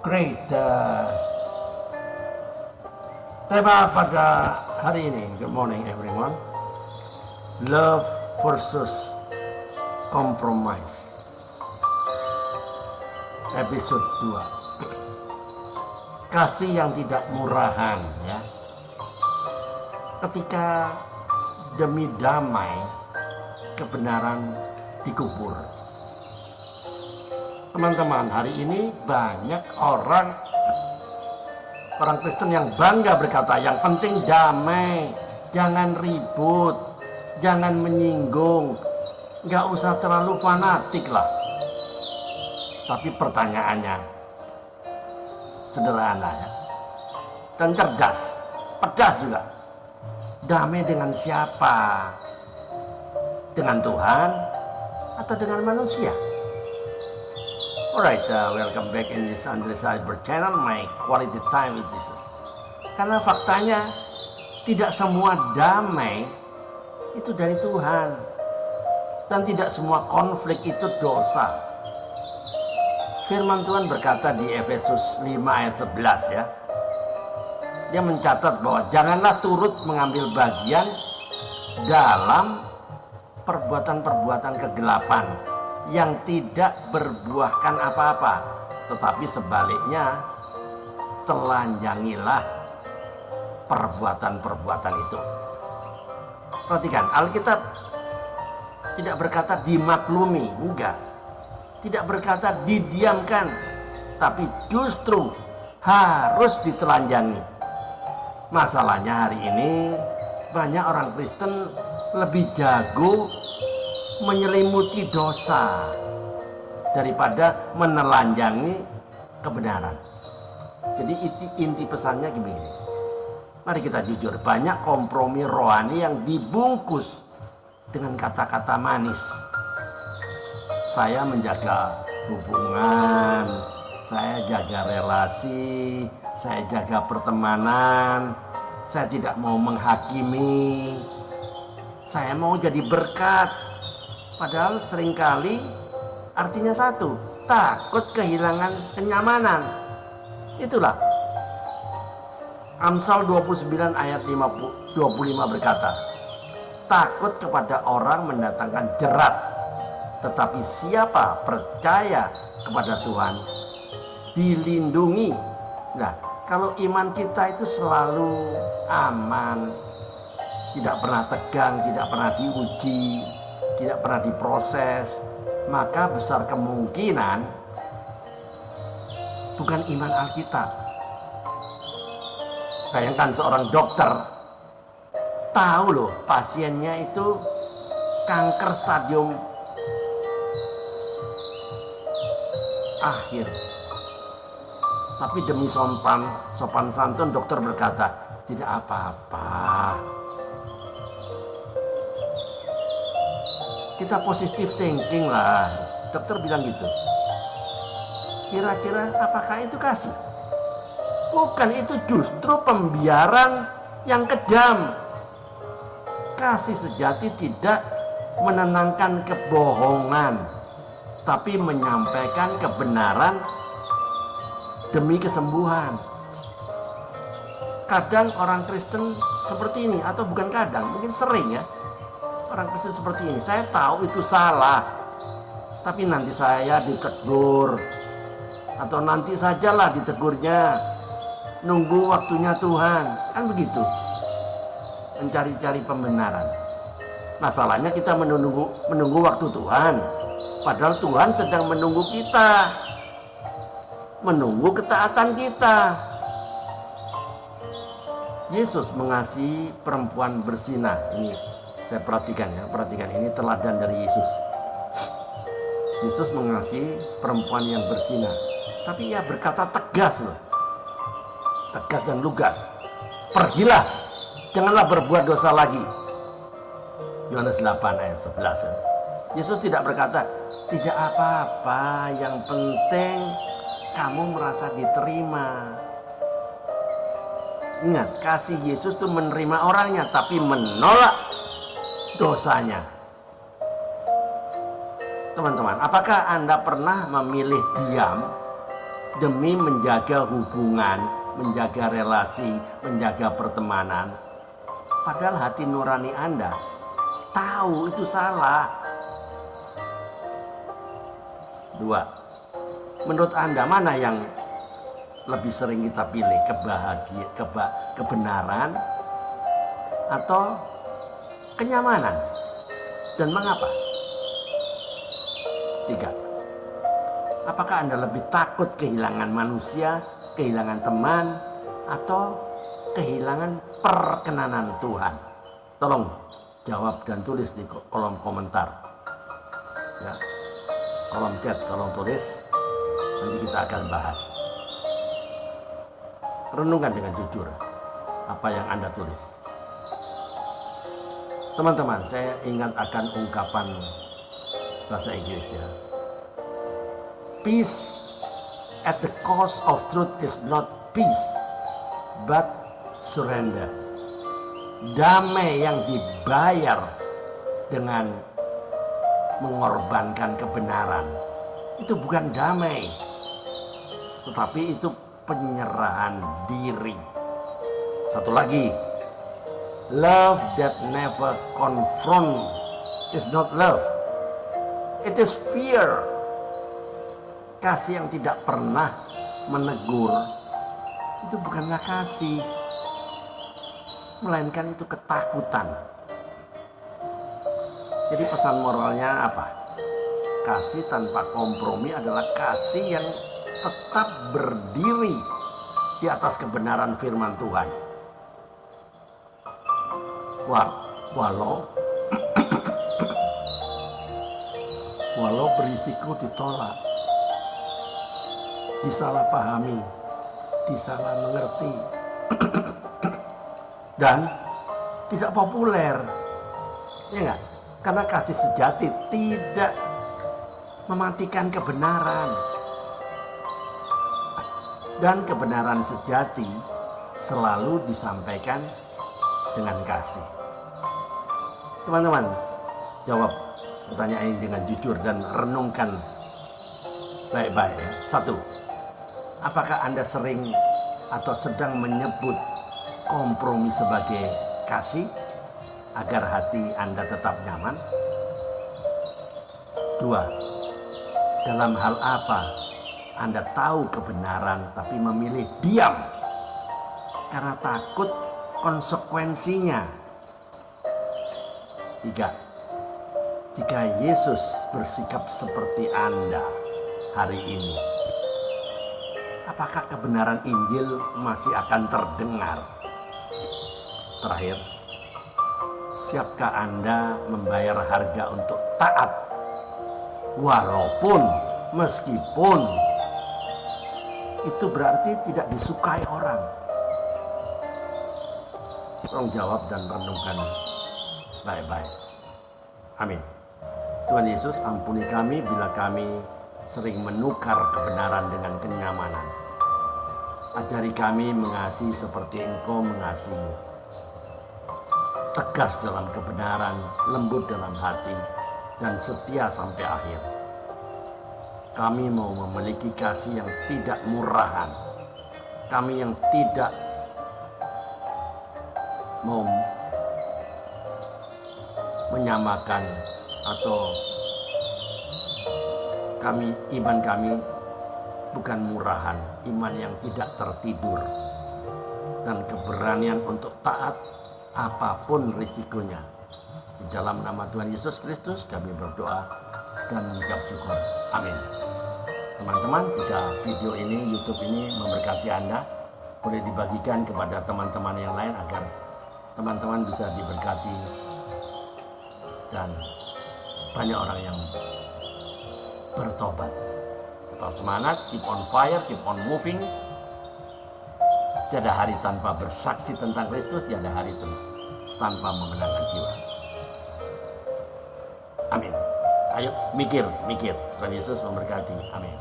Great. Tema pada hari ini, good morning everyone. Love versus compromise. Episode 2. Kasih yang tidak murahan, ya. Ketika demi damai kebenaran dikubur. Teman-teman, hari ini banyak orang Kristen yang bangga berkata, yang penting damai, jangan ribut, jangan menyinggung, nggak usah terlalu fanatik lah. Tapi pertanyaannya sederhana, ya, dan cerdas, pedas juga. Damai dengan siapa? Dengan Tuhan atau dengan manusia? Alright, welcome back in this Andre Cyber channel, my quality time with Jesus. Karena faktanya tidak semua damai itu dari Tuhan, dan tidak semua konflik itu dosa. Firman Tuhan berkata di Efesus 5 ayat 11, ya. Dia mencatat bahwa janganlah turut mengambil bagian dalam perbuatan-perbuatan kegelapan yang tidak berbuahkan apa-apa, tetapi sebaliknya telanjangilah perbuatan-perbuatan itu. Perhatikan, Alkitab tidak berkata dimaklumi, enggak. Tidak berkata didiamkan, tapi justru harus ditelanjangi. Masalahnya hari ini banyak orang Kristen lebih jago menyelimuti dosa daripada menelanjangi kebenaran. Jadi inti pesannya begini. Mari kita jujur, banyak kompromi rohani yang dibungkus dengan kata-kata manis. Saya menjaga hubungan, saya jaga relasi, saya jaga pertemanan, saya tidak mau menghakimi, saya mau jadi berkat. Padahal seringkali artinya satu, takut kehilangan kenyamanan. Itulah Amsal 29 ayat 25 berkata, takut kepada orang mendatangkan jerat, tetapi siapa percaya kepada Tuhan dilindungi. Nah, kalau iman kita itu selalu aman, tidak pernah tegang, tidak pernah diuji, tidak pernah diproses, maka besar kemungkinan bukan iman Alkitab. Bayangkan seorang dokter tahu loh pasiennya itu kanker stadium akhir, tapi demi sopan santun dokter berkata, tidak apa-apa, kita positive thinking lah. Dokter bilang gitu. Kira-kira apakah itu kasih? Bukan, itu justru pembiaran yang kejam. Kasih sejati tidak menenangkan kebohongan, tapi menyampaikan kebenaran demi kesembuhan. Kadang orang Kristen seperti ini, atau bukan kadang, mungkin sering, ya. Orang Kristen seperti ini, saya tahu itu salah, tapi nanti saya ditegur, atau nanti sajalah ditegurnya, nunggu waktunya Tuhan, kan begitu, mencari-cari pembenaran. Masalahnya kita menunggu waktu Tuhan, padahal Tuhan sedang menunggu kita, menunggu ketaatan kita. Yesus mengasihi perempuan berzina. Ini saya perhatikan, ya, perhatikan, ini teladan dari Yesus. Yesus mengasihi perempuan yang berzina, tapi ia berkata tegas loh, tegas dan lugas, pergilah, janganlah berbuat dosa lagi. Yohanes 8 ayat 11. Ya. Yesus tidak berkata, tidak apa-apa, yang penting kamu merasa diterima. Ingat, kasih Yesus itu menerima orangnya, tapi menolak dosanya. Teman-teman, apakah Anda pernah memilih diam demi menjaga hubungan, menjaga relasi, menjaga pertemanan. Padahal hati nurani Anda tahu itu salah. 2. Menurut Anda mana yang lebih sering kita pilih? Kebenaran atau kenyamanan? Dan mengapa? 3. Apakah Anda lebih takut kehilangan manusia, kehilangan teman, atau kehilangan perkenanan Tuhan? Tolong jawab dan tulis di kolom komentar. Ya, kolom chat, tolong tulis. Nanti kita akan bahas. Renungkan dengan jujur apa yang Anda tulis. Teman-teman, saya ingat akan ungkapan bahasa Inggris ya. Peace at the cost of truth is not peace, but surrender. Damai yang dibayar dengan mengorbankan kebenaran itu bukan damai, tetapi itu penyerahan diri. Satu lagi, love that never confront is not love, it is fear. Kasih yang tidak pernah menegur itu bukanlah kasih, melainkan itu ketakutan. Jadi pesan moralnya apa? Kasih tanpa kompromi adalah kasih yang tetap berdiri di atas kebenaran firman Tuhan. Walau berisiko ditolak, disalahpahami, disalah mengerti, dan tidak populer, ya enggak? Karena kasih sejati tidak mematikan kebenaran, dan kebenaran sejati selalu disampaikan dengan kasih. Teman-teman, jawab pertanyaan ini dengan jujur dan renungkan baik-baik. 1. Apakah Anda sering atau sedang menyebut kompromi sebagai kasih agar hati Anda tetap nyaman? 2. Dalam hal apa Anda tahu kebenaran tapi memilih diam karena takut konsekuensinya? 3. Jika Yesus bersikap seperti Anda hari ini, apakah kebenaran Injil masih akan terdengar? Terakhir, siapkah Anda membayar harga untuk taat walaupun meskipun itu berarti tidak disukai orang? Tolong jawab dan renungkan baik-baik. Amin. Tuhan Yesus, ampuni kami bila kami sering menukar kebenaran dengan kenyamanan. Ajari kami mengasihi seperti Engkau mengasihi. Tegas dalam kebenaran, lembut dalam hati, dan setia sampai akhir. Kami mau memiliki kasih yang tidak murahan. Kami yang tidak mau menyamakan atau iman kami bukan murahan, iman yang tidak tertidur, dan keberanian untuk taat apapun risikonya. Di dalam nama Tuhan Yesus Kristus kami berdoa dan mengucap syukur. Amin. Teman-teman, jika video ini, YouTube ini memberkati Anda, boleh dibagikan kepada teman-teman yang lain agar teman-teman bisa diberkati dan banyak orang yang bertobat. Tetap semangat, keep on fire, keep on moving. Tiada hari tanpa bersaksi tentang Kristus, tiada hari tanpa memenangkan jiwa. Amin. Ayo mikir. Tuhan Yesus memberkati. Amin.